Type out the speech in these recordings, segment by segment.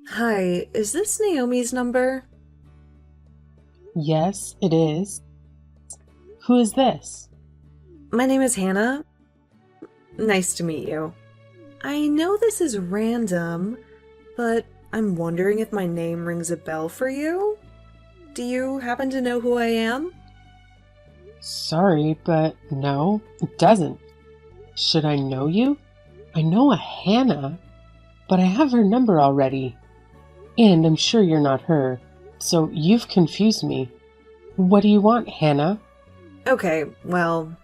Hi, is this Naomi's number? Yes, it is. Who is this? My name is Hannah. Nice to meet you. I know this is random, but I'm wondering if my name rings a bell for you? Do you happen to know who I am? Sorry, but no, it doesn't. Should I know you? I know a Hannah, but I have her number already. And I'm sure you're not her, so you've confused me. What do you want, Hannah? Okay, well,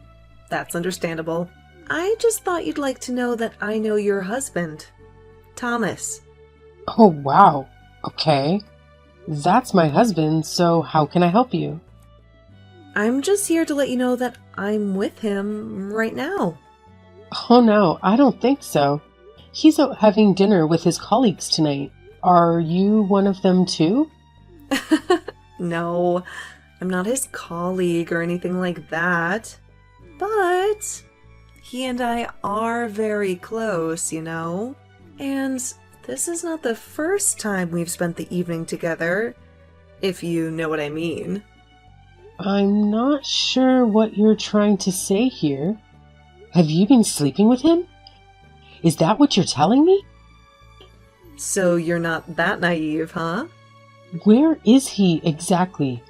that's understandable. I just thought you'd like to know that I know your husband, Thomas. Oh, wow. Okay. That's my husband, so how can I help you? I'm just here to let you know that I'm with him right now. Oh, no, I don't think so. He's out having dinner with his colleagues tonight. Are you one of them too? No, I'm not his colleague or anything like that. But he and I are very close, you know? And this is not the first time we've spent the evening together, if you know what I mean. I'm not sure what you're trying to say here. Have you been sleeping with him? Is that what you're telling me? So you're not that naive, huh? Where is he exactly?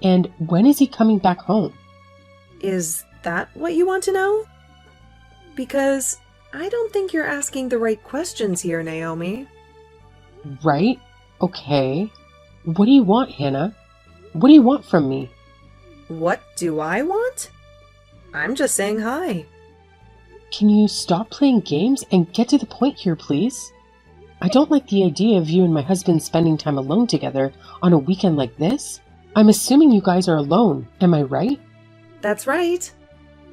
And when is he coming back home? Is that what you want to know? Because I don't think you're asking the right questions here, Naomi. Right? Okay. What do you want, Hannah? What do you want from me? What do I want? I'm just saying hi. Can you stop playing games and get to the point here, please? I don't like the idea of you and my husband spending time alone together on a weekend like this. I'm assuming you guys are alone, am I right? That's right.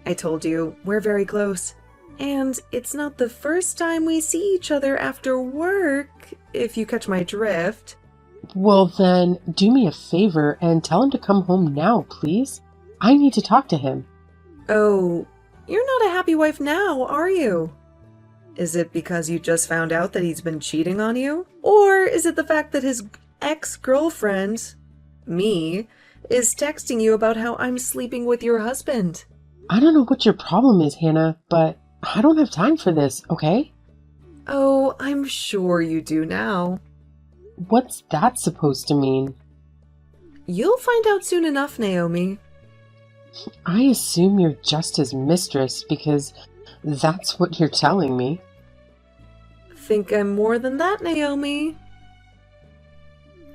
I told you, we're very close. And it's not the first time we see each other after work, if you catch my drift. Well then, do me a favor and tell him to come home now, please. I need to talk to him. Oh, you're not a happy wife now, are you? Is it because you just found out that he's been cheating on you? Or is it the fact that his ex-girlfriend, me, is texting you about how I'm sleeping with your husband? I don't know what your problem is, Hannah, but I don't have time for this, okay? Oh, I'm sure you do now. What's that supposed to mean? You'll find out soon enough, Naomi. I assume you're just his mistress because that's what you're telling me. Think I'm more than that, Naomi.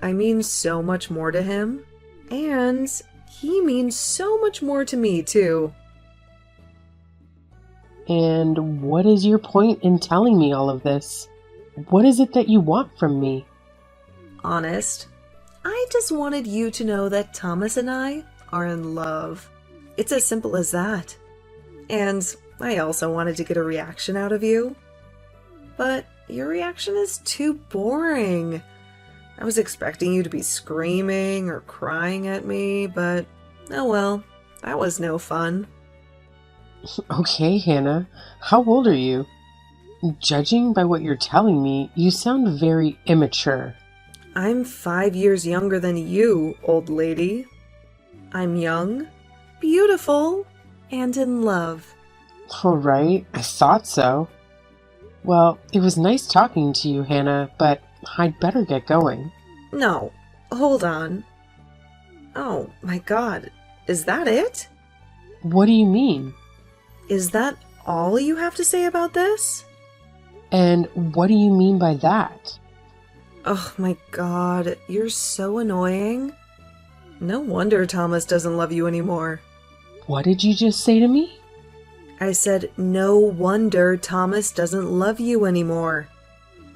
I mean so much more to him. And he means so much more to me, too. And what is your point in telling me all of this? What is it that you want from me? Honest, I just wanted you to know that Thomas and I are in love. It's as simple as that. And I also wanted to get a reaction out of you. But your reaction is too boring. I was expecting you to be screaming or crying at me, but oh well, that was no fun. Okay, Hannah, how old are you? Judging by what you're telling me, you sound very immature. I'm 5 years younger than you, old lady. I'm young, beautiful, and in love. All right, I thought so. Well, it was nice talking to you, Hannah, but I'd better get going. No, hold on. Oh my god, is that it? What do you mean? Is that all you have to say about this? And what do you mean by that? Oh my god, you're so annoying. No wonder Thomas doesn't love you anymore. What did you just say to me? I said, no wonder Thomas doesn't love you anymore.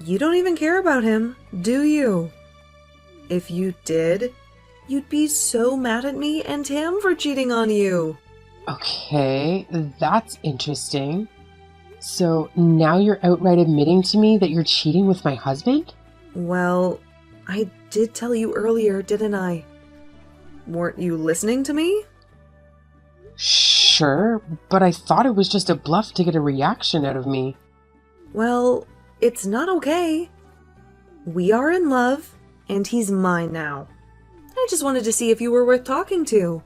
You don't even care about him, do you? If you did, you'd be so mad at me and him for cheating on you. Okay, that's interesting. So now you're outright admitting to me that you're cheating with my husband? Well, I did tell you earlier, didn't I? Weren't you listening to me? Sure, but I thought it was just a bluff to get a reaction out of me. Well, it's not okay. We are in love, and he's mine now. I just wanted to see if you were worth talking to.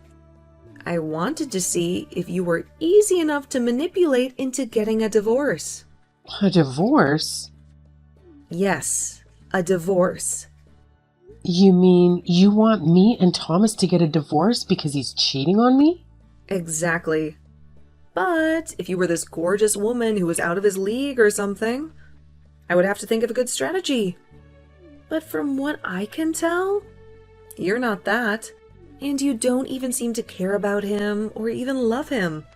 I wanted to see if you were easy enough to manipulate into getting a divorce. A divorce? Yes, a divorce. You mean you want me and Thomas to get a divorce because he's cheating on me? Exactly. But if you were this gorgeous woman who was out of his league or something, I would have to think of a good strategy. But from what I can tell, you're not that. And you don't even seem to care about him or even love him.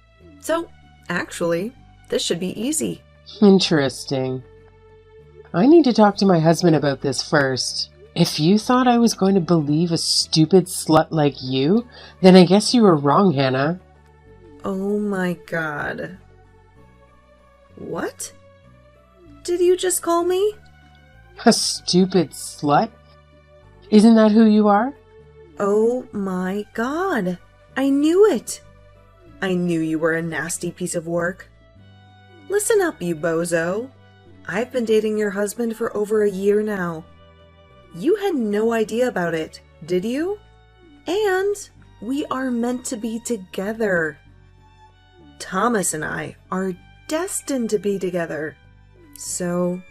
So, actually, this should be easy. Interesting. I need to talk to my husband about this first. If you thought I was going to believe a stupid slut like you, then I guess you were wrong, Hannah. Oh my god. What? Did you just call me? A stupid slut? Isn't that who you are? Oh my god. I knew it. I knew you were a nasty piece of work. Listen up, you bozo. I've been dating your husband for over a year now. You had no idea about it, did you? And we are meant to be together. Thomas and I are destined to be together. So,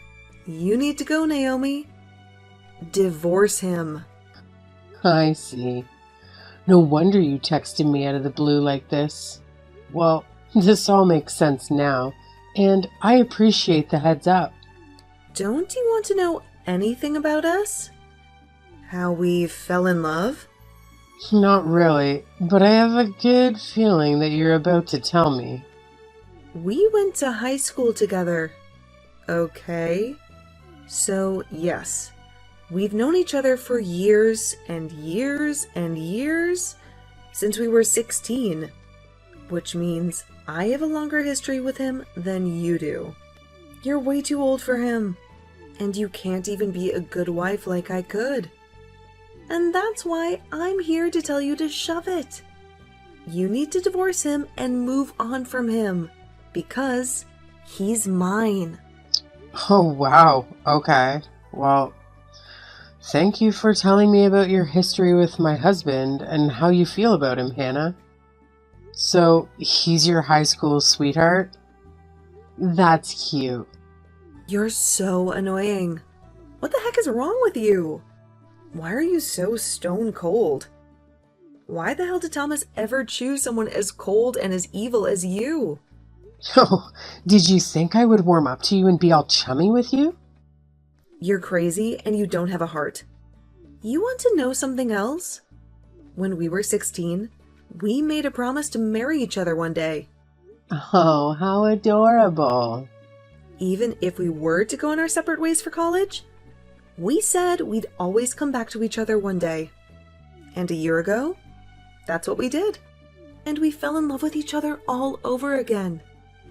you need to go, Naomi. Divorce him. I see. No wonder you texted me out of the blue like this. Well, this all makes sense now, and I appreciate the heads up. Don't you want to know anything about us? How we fell in love? Not really, but I have a good feeling that you're about to tell me. We went to high school together. Okay. So, yes. We've known each other for years and years and years since we were 16, which means I have a longer history with him than you do. You're way too old for him, and you can't even be a good wife like I could. And that's why I'm here to tell you to shove it. You need to divorce him and move on from him, because he's mine. Oh, wow. Okay. Well, thank you for telling me about your history with my husband and how you feel about him, Hannah. So, he's your high school sweetheart? That's cute. You're so annoying. What the heck is wrong with you? Why are you so stone cold? Why the hell did Thomas ever choose someone as cold and as evil as you? Oh, did you think I would warm up to you and be all chummy with you? You're crazy and you don't have a heart. You want to know something else? When we were 16, we made a promise to marry each other one day. Oh, how adorable. Even if we were to go on our separate ways for college, we said we'd always come back to each other one day. And a year ago, that's what we did. And we fell in love with each other all over again.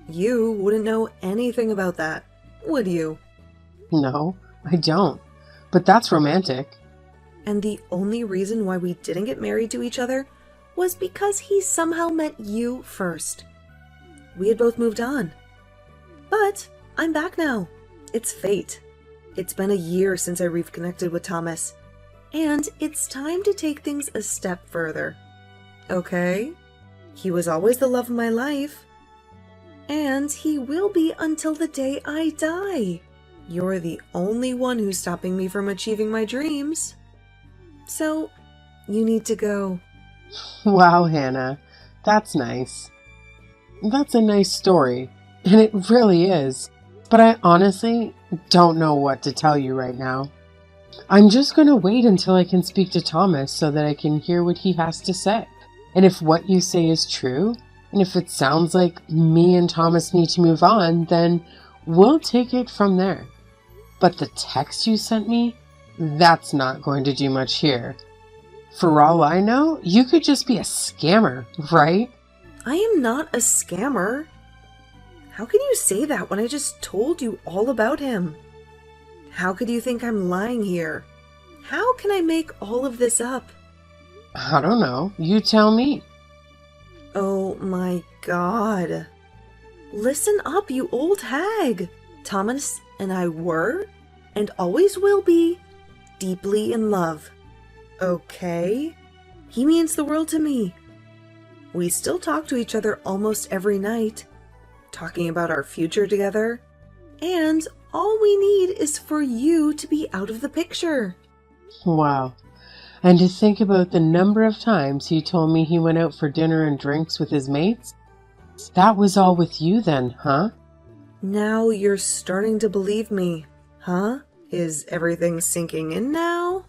You wouldn't know anything about that, would you? No, I don't. But that's romantic. And the only reason why we didn't get married to each other was because he somehow met you first. We had both moved on. But I'm back now. It's fate. It's been a year since I reconnected with Thomas, and it's time to take things a step further. Okay? He was always the love of my life, and he will be until the day I die. You're the only one who's stopping me from achieving my dreams. So, you need to go. Wow, Hannah, that's nice. That's a nice story, and it really is. But I honestly don't know what to tell you right now. I'm just going to wait until I can speak to Thomas so that I can hear what he has to say. And if what you say is true, and if it sounds like me and Thomas need to move on, then we'll take it from there. But the text you sent me, that's not going to do much here. For all I know, you could just be a scammer, right? I am not a scammer. How can you say that when I just told you all about him? How could you think I'm lying here? How can I make all of this up? I don't know. You tell me. Oh my god. Listen up, you old hag. Thomas and I were and always will be, deeply in love. Okay? He means the world to me. We still talk to each other almost every night, talking about our future together, and all we need is for you to be out of the picture. Wow. And to think about the number of times he told me he went out for dinner and drinks with his mates. That was all with you then, huh? Now you're starting to believe me, huh? Is everything sinking in now?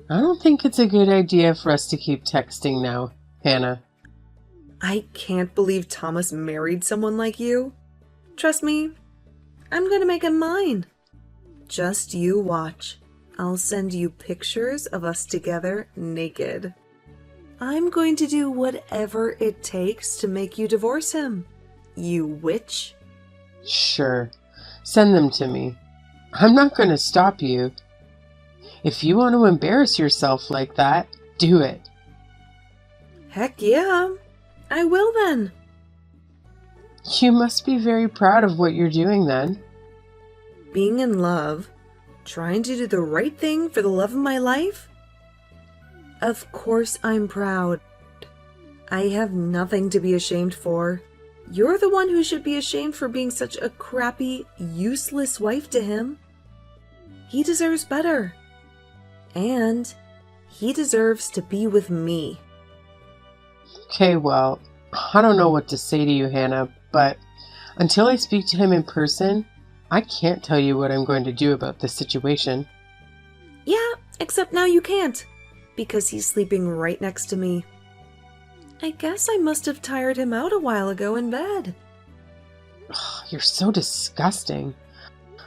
I don't think it's a good idea for us to keep texting now, Hannah. I can't believe Thomas married someone like you. Trust me, I'm gonna make him mine. Just you watch. I'll send you pictures of us together naked. I'm going to do whatever it takes to make you divorce him, you witch. Sure. Send them to me. I'm not going to stop you. If you want to embarrass yourself like that, do it. Heck yeah, I will then. You must be very proud of what you're doing then. Being in love, trying to do the right thing for the love of my life? Of course I'm proud. I have nothing to be ashamed for. You're the one who should be ashamed for being such a crappy, useless wife to him. He deserves better. And he deserves to be with me. Okay, well, I don't know what to say to you, Hannah, but until I speak to him in person, I can't tell you what I'm going to do about this situation. Yeah, except now you can't, because he's sleeping right next to me. I guess I must have tired him out a while ago in bed. Ugh, you're so disgusting.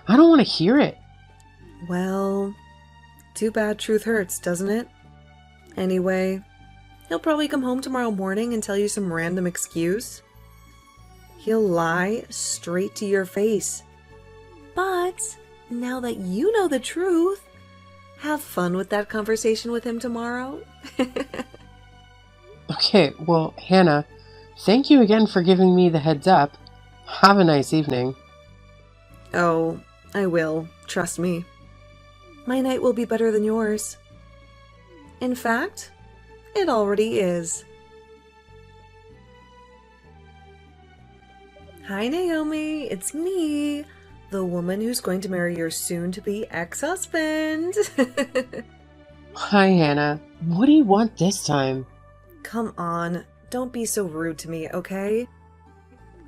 I don't want to hear it. Well, too bad truth hurts, doesn't it? Anyway, he'll probably come home tomorrow morning and tell you some random excuse. He'll lie straight to your face. But now that you know the truth, have fun with that conversation with him tomorrow. Okay, well, Hannah, thank you again for giving me the heads up. Have a nice evening. Oh, I will. Trust me. My night will be better than yours. In fact, it already is. Hi, Naomi. It's me, the woman who's going to marry your soon-to-be ex-husband. Hi, Hannah. What do you want this time? Come on, don't be so rude to me, okay?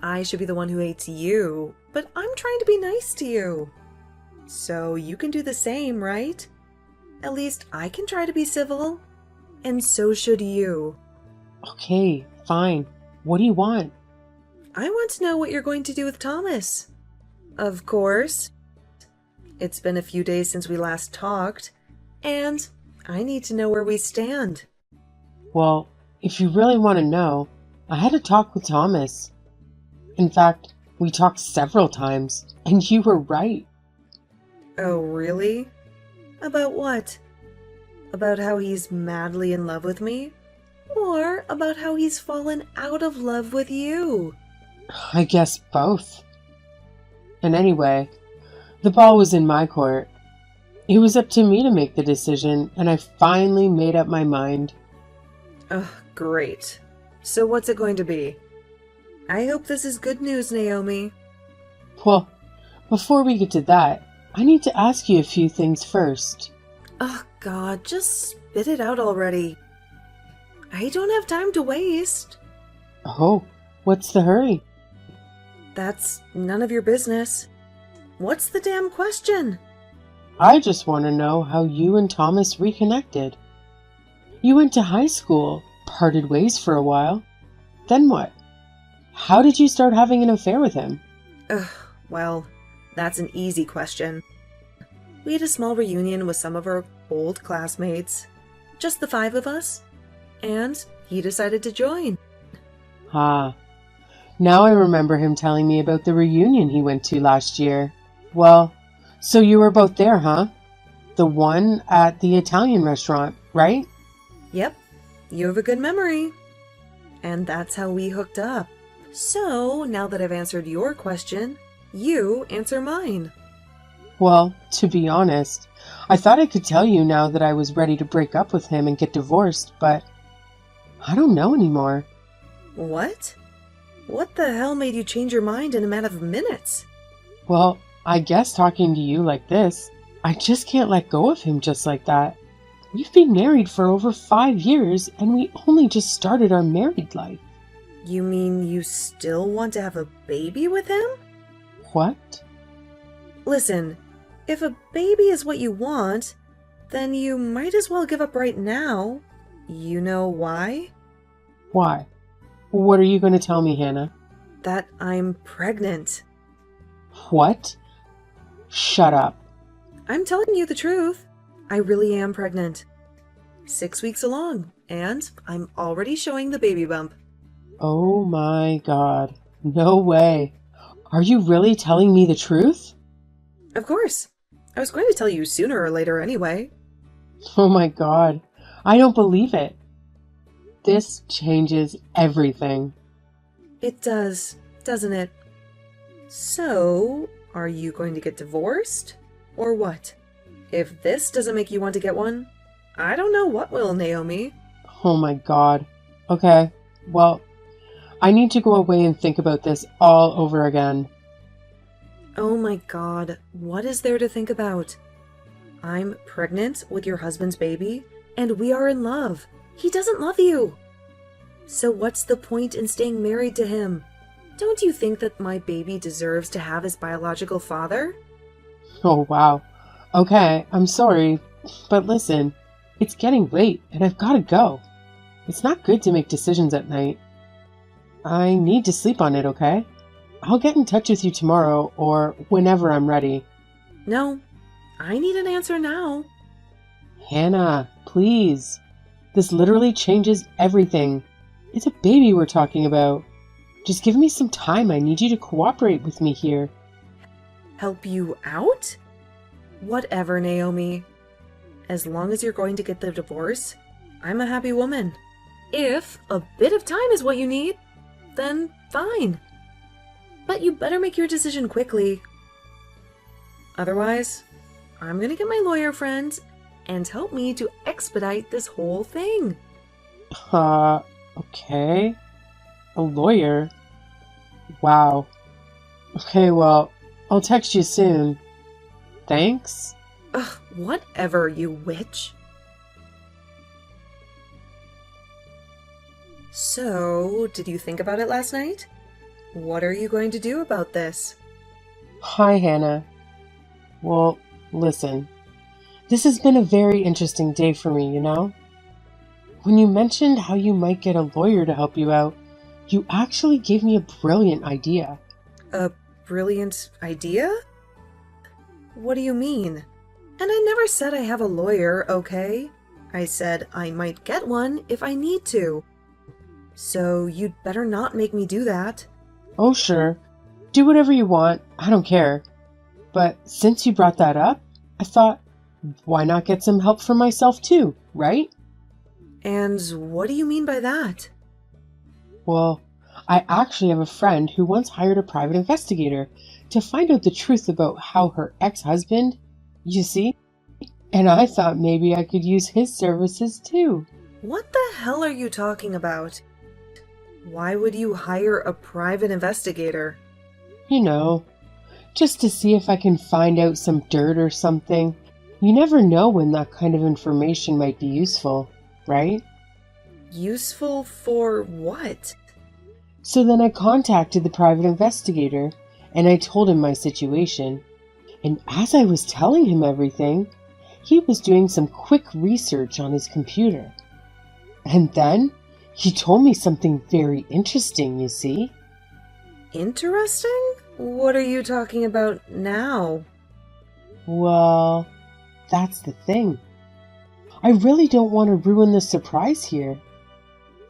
I should be the one who hates you, but I'm trying to be nice to you. So you can do the same, right? At least I can try to be civil. And so should you. Okay, fine. What do you want? I want to know what you're going to do with Thomas. Of course. It's been a few days since we last talked, and I need to know where we stand. Well, if you really want to know, I had a talk with Thomas. In fact, we talked several times, and you were right. Oh, really? About what? About how he's madly in love with me? Or about how he's fallen out of love with you? I guess both. And anyway, the ball was in my court. It was up to me to make the decision, and I finally made up my mind. Ugh, great. So what's it going to be? I hope this is good news, Naomi. Well, before we get to that, I need to ask you a few things first. Oh, God, just spit it out already. I don't have time to waste. Oh, what's the hurry? That's none of your business. What's the damn question? I just want to know how you and Thomas reconnected. You went to high school, parted ways for a while. Then what? How did you start having an affair with him? Ugh, well, that's an easy question. We had a small reunion with some of our old classmates. Just the 5 of us. And he decided to join. Ah, now I remember him telling me about the reunion he went to last year. Well, so you were both there, huh? The one at the Italian restaurant, right? Yep, you have a good memory. And that's how we hooked up. So, now that I've answered your question, you answer mine. Well, to be honest, I thought I could tell you now that I was ready to break up with him and get divorced, but I don't know anymore. What? What the hell made you change your mind in a matter of minutes? Well, I guess talking to you like this, I just can't let go of him just like that. We've been married for over 5 years, and we only just started our married life. You mean you still want to have a baby with him? What? Listen, if a baby is what you want, then you might as well give up right now. You know why? Why? What are you going to tell me, Hannah? That I'm pregnant. What? Shut up. I'm telling you the truth. I really am pregnant. 6 weeks along, and I'm already showing the baby bump. Oh my God. No way. Are you really telling me the truth? Of course. I was going to tell you sooner or later anyway. Oh my God. I don't believe it. This changes everything. It does, doesn't it? So, are you going to get divorced? Or what? If this doesn't make you want to get one, I don't know what will, Naomi. Oh my God. Okay, well, I need to go away and think about this all over again. Oh my God, what is there to think about? I'm pregnant with your husband's baby, and we are in love. He doesn't love you. So what's the point in staying married to him? Don't you think that my baby deserves to have his biological father? Oh wow. Okay, I'm sorry, but listen, it's getting late and I've got to go. It's not good to make decisions at night. I need to sleep on it, okay? I'll get in touch with you tomorrow or whenever I'm ready. No, I need an answer now. Hannah, please. This literally changes everything. It's a baby we're talking about. Just give me some time. I need you to cooperate with me here. Help you out? Whatever, Naomi. As long as you're going to get the divorce, I'm a happy woman. If a bit of time is what you need, then fine. But you better make your decision quickly. Otherwise, I'm gonna get my lawyer friend and help me to expedite this whole thing. Okay. A lawyer? Wow. Okay, well, I'll text you soon. Thanks. Ugh, whatever, you witch. So, did you think about it last night? What are you going to do about this? Hi, Hannah. Well, listen. This has been a very interesting day for me, you know? When you mentioned how you might get a lawyer to help you out, you actually gave me a brilliant idea. A brilliant idea? What do you mean? And I never said I have a lawyer, okay? I said I might get one if I need to. So you'd better not make me do that. Oh, sure. Do whatever you want. I don't care. But since you brought that up, I thought, why not get some help for myself too, right? And what do you mean by that? Well, I actually have a friend who once hired a private investigator to find out the truth about how her ex-husband, you see? And I thought maybe I could use his services too. What the hell are you talking about? Why would you hire a private investigator? You know, just to see if I can find out some dirt or something. You never know when that kind of information might be useful, right? Useful for what? So then I contacted the private investigator and I told him my situation. And as I was telling him everything, he was doing some quick research on his computer. And then he told me something very interesting, you see. Interesting? What are you talking about now? Well, that's the thing. I really don't want to ruin the surprise here.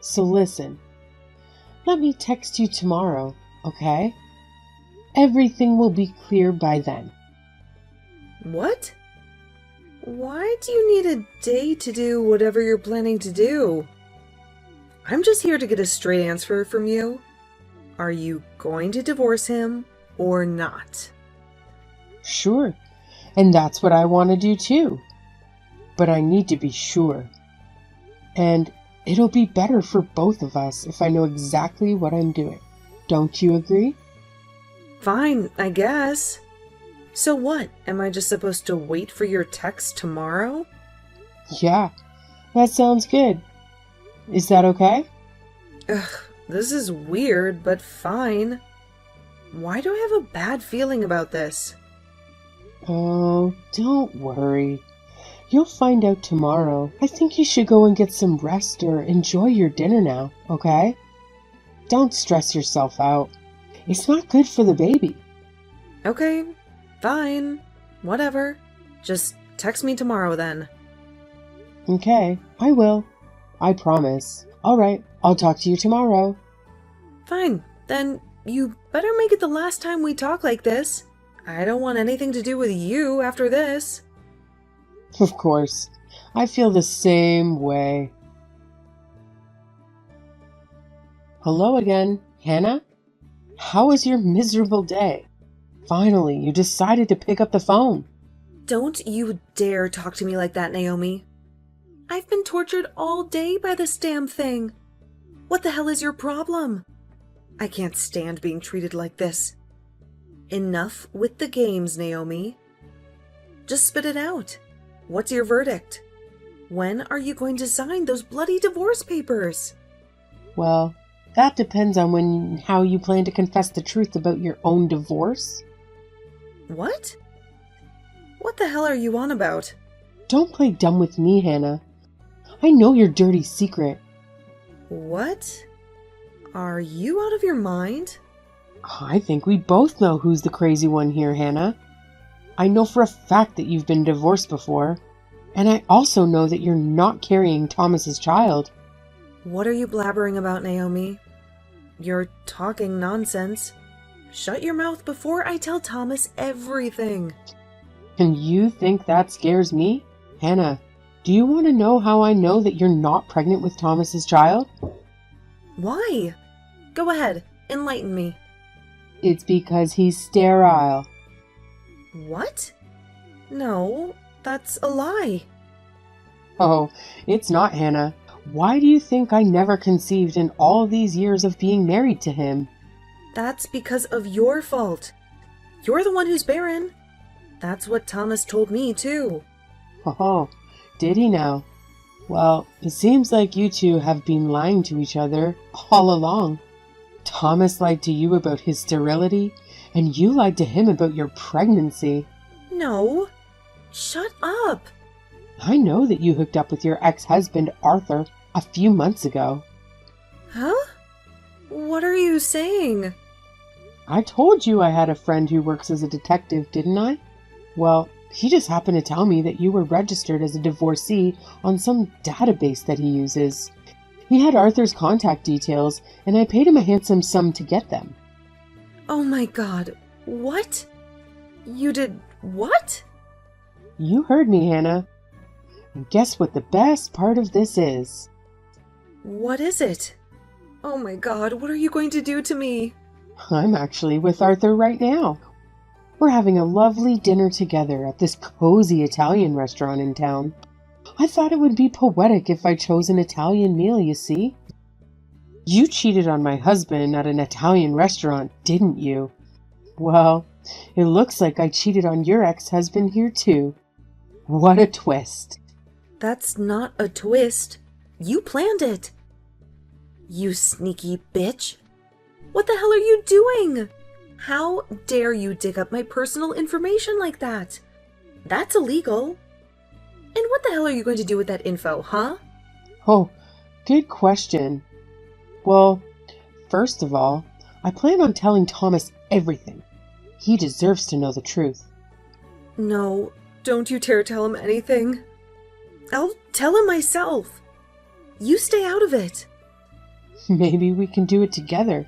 So listen, let me text you tomorrow, okay? Everything will be clear by then. What? Why do you need a day to do whatever you're planning to do? I'm just here to get a straight answer from you. Are you going to divorce him or not? Sure. And that's what I want to do too. But I need to be sure. And it'll be better for both of us if I know exactly what I'm doing. Don't you agree? Fine, I guess. So what? Am I just supposed to wait for your text tomorrow? Yeah, that sounds good. Is that okay? Ugh, this is weird, but fine. Why do I have a bad feeling about this? Oh, don't worry. You'll find out tomorrow. I think you should go and get some rest or enjoy your dinner now, okay? Don't stress yourself out. It's not good for the baby. Okay, fine. Whatever. Just text me tomorrow then. Okay, I will. I promise. All right, I'll talk to you tomorrow. Fine. Then you better make it the last time we talk like this. I don't want anything to do with you after this. Of course. I feel the same way. Hello again, Hannah? How was your miserable day? Finally, you decided to pick up the phone. Don't you dare talk to me like that, Naomi. I've been tortured all day by this damn thing. What the hell is your problem? I can't stand being treated like this. Enough with the games, Naomi. Just spit it out. What's your verdict? When are you going to sign those bloody divorce papers? Well, that depends on how you plan to confess the truth about your own divorce. What? What the hell are you on about? Don't play dumb with me, Hannah. I know your dirty secret. What? Are you out of your mind? I think we both know who's the crazy one here, Hannah. I know for a fact that you've been divorced before, and I also know that you're not carrying Thomas's child. What are you blabbering about, Naomi? You're talking nonsense. Shut your mouth before I tell Thomas everything. And you think that scares me? Hannah, do you want to know how I know that you're not pregnant with Thomas's child? Why? Go ahead, enlighten me. It's because he's sterile. What? No, that's a lie. Oh, it's not, Hannah. Why do you think I never conceived in all these years of being married to him? That's because of your fault. You're the one who's barren. That's what Thomas told me, too. Oh, did he now? Well, it seems like you two have been lying to each other all along. Thomas lied to you about his sterility, and you lied to him about your pregnancy. No. Shut up. I know that you hooked up with your ex-husband, Arthur, a few months ago. Huh? What are you saying? I told you I had a friend who works as a detective, didn't I? Well, he just happened to tell me that you were registered as a divorcee on some database that he uses. He had Arthur's contact details, and I paid him a handsome sum to get them. Oh my god. What? You did what? You heard me, Hannah. And guess what the best part of this is? What is it? Oh my god, what are you going to do to me? I'm actually with Arthur right now. We're having a lovely dinner together at this cozy Italian restaurant in town. I thought it would be poetic if I chose an Italian meal, you see. You cheated on my husband at an Italian restaurant, didn't you? Well, it looks like I cheated on your ex-husband here too. What a twist. That's not a twist. You planned it. You sneaky bitch. What the hell are you doing? How dare you dig up my personal information like that? That's illegal. And what the hell are you going to do with that info, huh? Oh, good question. Well, first of all, I plan on telling Thomas everything. He deserves to know the truth. No, don't you dare tell him anything. I'll tell him myself. You stay out of it. Maybe we can do it together.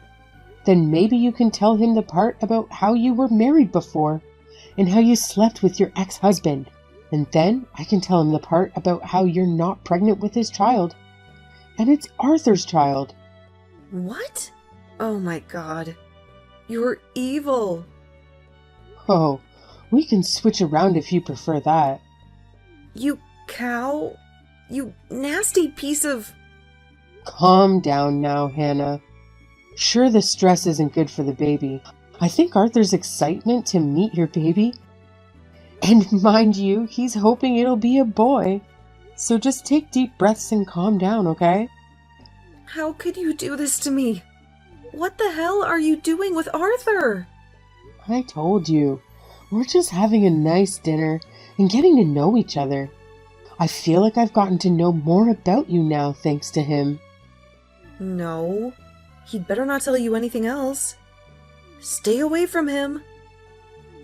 Then maybe you can tell him the part about how you were married before and how you slept with your ex-husband. And then I can tell him the part about how you're not pregnant with his child. And it's Arthur's child. What? Oh my god. You're evil. Oh, We can switch around if you prefer that. You cow? You nasty piece of... Calm down now, Hannah. Sure, the stress isn't good for the baby. I think Arthur's excitement to meet your baby. And mind you, he's hoping it'll be a boy. So just take deep breaths and calm down, okay? How could you do this to me? What the hell are you doing with Arthur? I told you. We're just having a nice dinner and getting to know each other. I feel like I've gotten to know more about you now thanks to him. No. He'd better not tell you anything else. Stay away from him.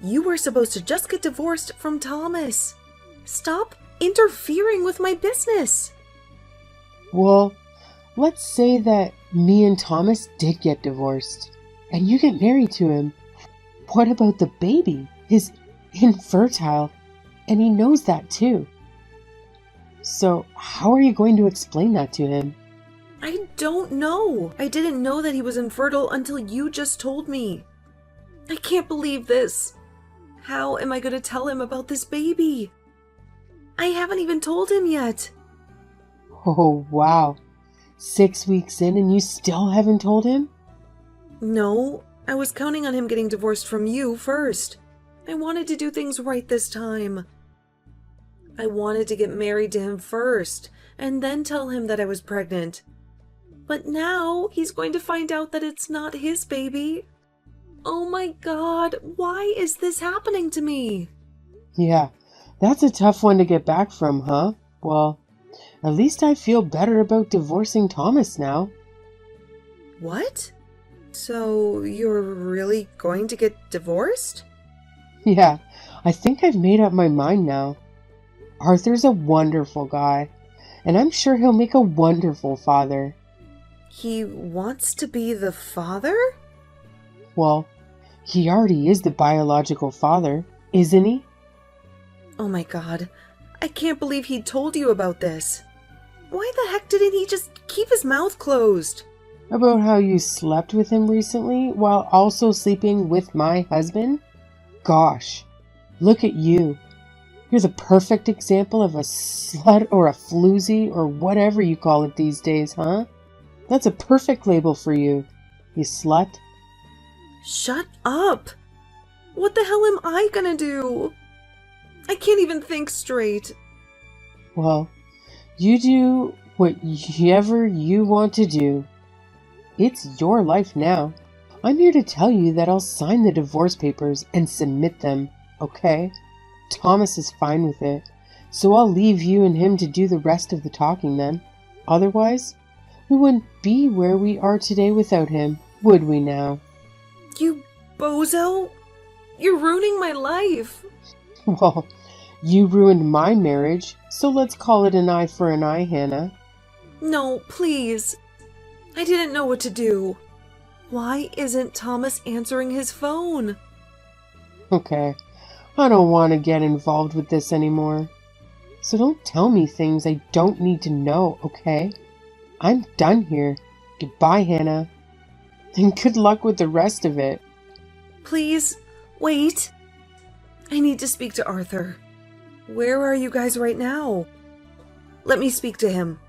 You were supposed to just get divorced from Thomas. Stop interfering with my business. Well, let's say that me and Thomas did get divorced, and you get married to him. What about the baby? He's infertile, and he knows that too. So how are you going to explain that to him? I don't know. I didn't know that he was infertile until you just told me. I can't believe this. How am I going to tell him about this baby? I haven't even told him yet. Oh, wow. 6 weeks in and you still haven't told him? No, I was counting on him getting divorced from you first. I wanted to do things right this time. I wanted to get married to him first, and then tell him that I was pregnant. But now he's going to find out that it's not his baby. Oh my God, why is this happening to me? Yeah, that's a tough one to get back from, huh? Well, at least I feel better about divorcing Thomas now. What? So you're really going to get divorced? Yeah, I think I've made up my mind now. Arthur's a wonderful guy, and I'm sure he'll make a wonderful father. He wants to be the father? Well, he already is the biological father, isn't he? Oh my God, I can't believe he told you about this. Why the heck didn't he just keep his mouth closed? About how you slept with him recently while also sleeping with my husband? Gosh, look at you. You're the perfect example of a slut or a floozy or whatever you call it these days, huh? That's a perfect label for you, you slut. Shut up! What the hell am I gonna do? I can't even think straight. Well, you do whatever you want to do. It's your life now. I'm here to tell you that I'll sign the divorce papers and submit them, okay? Thomas is fine with it, so I'll leave you and him to do the rest of the talking then. Otherwise, we wouldn't be where we are today without him, would we now? You bozo! You're ruining my life! Well, you ruined my marriage, so let's call it an eye for an eye, Hannah. No, please. I didn't know what to do. Why isn't Thomas answering his phone? Okay, I don't want to get involved with this anymore. So don't tell me things I don't need to know, okay? I'm done here. Goodbye, Hannah. And good luck with the rest of it. Please, wait. I need to speak to Arthur. Where are you guys right now? Let me speak to him.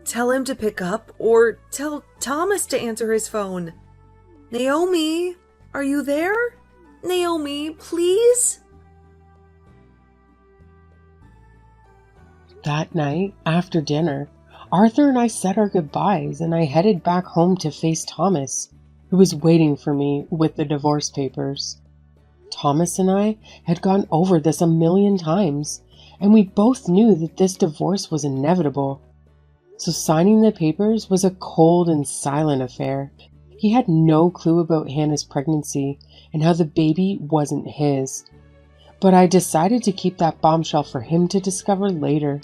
Tell him to pick up, or tell Thomas to answer his phone. Naomi, are you there? Naomi, please? That night, after dinner, Arthur and I said our goodbyes and I headed back home to face Thomas, who was waiting for me with the divorce papers. Thomas and I had gone over this a million times, and we both knew that this divorce was inevitable. So signing the papers was a cold and silent affair. He had no clue about Hannah's pregnancy and how the baby wasn't his. But I decided to keep that bombshell for him to discover later.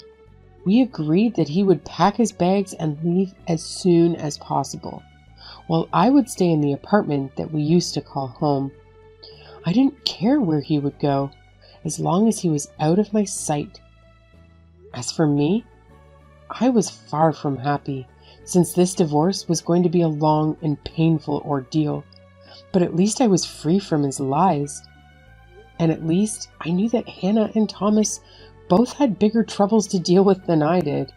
We agreed that he would pack his bags and leave as soon as possible, while I would stay in the apartment that we used to call home. I didn't care where he would go, as long as he was out of my sight. As for me, I was far from happy, since this divorce was going to be a long and painful ordeal, but at least I was free from his lies. And at least I knew that Hannah and Thomas both had bigger troubles to deal with than I did.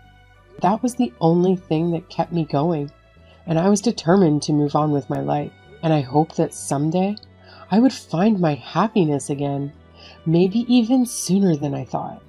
That was the only thing that kept me going, and I was determined to move on with my life. And I hoped that someday I would find my happiness again, maybe even sooner than I thought.